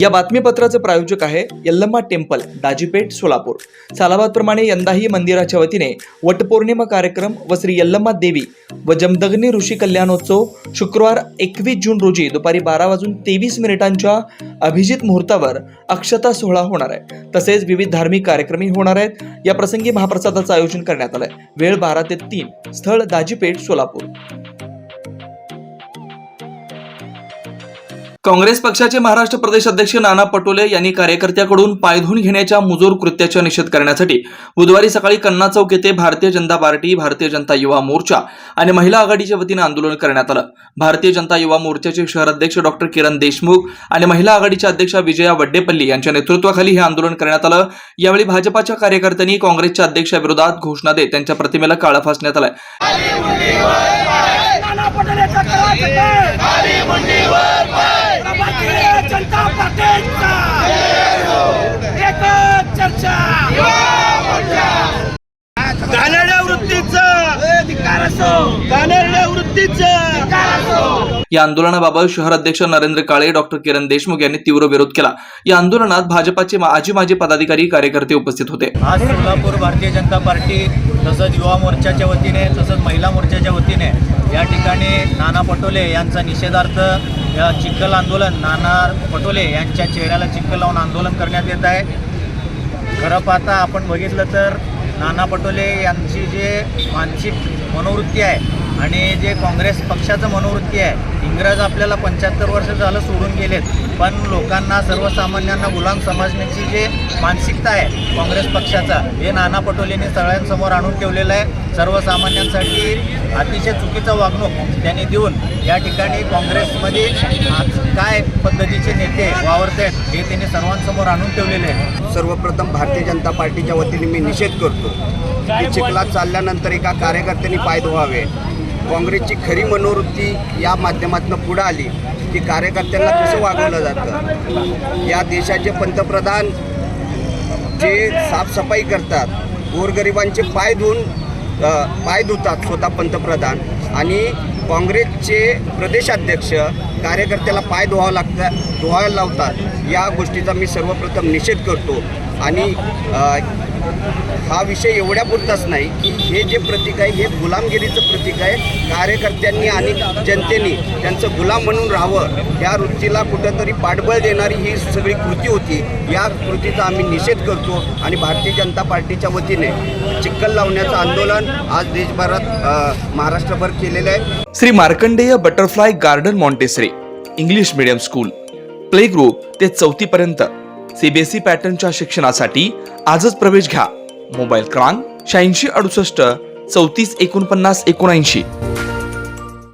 या बातमीपत्राचे प्रायोजक आहे यल्लम्मा टेम्पल, दाजीपेठ, सोलापूर। सालाबादप्रमाणे यंदाही मंदिराच्या वतीने वटपौर्णिमा कार्यक्रम व श्री यल्लम्मा देवी व जमदग्नी ऋषी कल्याणोत्सव शुक्रवार 21 जून रोजी दुपारी 12:23 अभिजित मुहूर्तावर अक्षता सोहळा होणार आहे। तसेच विविध धार्मिक कार्यक्रमही होणार आहेत। या प्रसंगी महाप्रसादाचं आयोजन करण्यात आलंय। वेळ 12 ते 3, स्थळ दाजीपेठ, सोलापूर। काँग्रेस पक्षाचे महाराष्ट्र प्रदेश अध्यक्ष नाना पटोले यांनी कार्यकर्त्याकडून पाय धुवून घेण्याच्या मुजोर कृत्याचा निषेध करण्यासाठी बुधवारी सकाळी कन्ना चौक येथे भारतीय जनता पार्टी, भारतीय जनता युवा मोर्चा आणि महिला आघाडीच्या वतीने आंदोलन करण्यात आलं। भारतीय जनता युवा मोर्चाचे शहर अध्यक्ष डॉक्टर किरण देशमुख आणि महिला आघाडीच्या अध्यक्षा विजया वड्डेपल्ली यांच्या नेतृत्वाखाली हे आंदोलन करण्यात आलं। यावेळी भाजपाच्या कार्यकर्त्यांनी काँग्रेसच्या अध्यक्षाविरोधात घोषणा देत त्यांच्या प्रतिमेला काळं फासण्यात आलं। जनता पार्टीचा एकच चर्चा, घाणेरड्या वृत्तीचं या आंदोलनाबाबत शहर अध्यक्ष नरेंद्र काळे, डॉक्टर किरण देशमुख यांनी तीव्र विरोध केला। या आंदोलनात भाजपाचे माजी पदाधिकारी, कार्यकर्ते उपस्थित होते। आज सोलापूर भारतीय जनता पार्टी तसंच युवा मोर्चाच्या वतीने तसंच महिला मोर्चाच्या वतीने या ठिकाणी नाना पटोले यांचा निषेधार्थ चिखल आंदोलन, नाना पटोले यांच्या चेहऱ्याला चिखल लावून आंदोलन करण्यात येत आहे। खरं पाहता आपण बघितलं तर नाना पटोले यांची जे मानसिक मनोवृत्ती आहे आणि जे काँग्रेस पक्षाचं मनोवृत्ती आहे, इंग्रज आपल्याला 75 वर्ष झालं सोडून गेलेत, पण लोकांना सर्वसामान्यांना गुलाम समजण्याची जे मानसिकता आहे काँग्रेस पक्षाचा, हे नाना पटोलेंनी सगळ्यांसमोर आणून ठेवलेलं आहे। सर्वसामान्यांसाठी अतिशय चुकीचं वागणूक त्यांनी देऊन या ठिकाणी काँग्रेसमध्ये काय पद्धतीचे नेते वावरत आहेत हे त्यांनी सर्वांसमोर आणून ठेवलेले आहे। सर्वप्रथम भारतीय जनता पार्टीच्या वतीने मी निषेध करतो की चिखलात चालल्यानंतर एका कार्यकर्त्यांनी पाय धुवावे। काँग्रेसची खरी मनोवृत्ती या माध्यमातून पुढे आली की कार्यकर्त्यांना कसं वागवलं जातं। या देशाचे पंतप्रधान जे साफसफाई करतात, गोरगरिबांचे पाय धुतात स्वतः पंतप्रधान, आणि काँग्रेसचे प्रदेशाध्यक्ष कार्यकर्त्याला पाय धुवायला लावतात। या गोष्टीचा मी सर्वप्रथम निषेध करतो। आणि हा विषय एवढ्यापुरताच नाही की हे जे प्रतीक आहे हे गुलामगिरीचं प्रतीक आहे। कार्यकर्त्यांनी आणि जनतेने त्यांचं गुलाम म्हणून राहावं या वृत्तीला कुठंतरी पाठबळ देणारी ही सगळी कृती होती। या कृतीचा आम्ही निषेध करतो आणि भारतीय जनता पार्टीच्या वतीने चिखल लावण्याचं आंदोलन आज देशभरात महाराष्ट्रभर केलेलं आहे। Shri Markandeya butterfly garden Montessori English medium school, play group ते 4थी पर्यंत सीबीएसई पॅटर्नच्या शिक्षणासाठी आजच प्रवेश घ्या। मोबाईल क्रमांक 8668 34 49 79।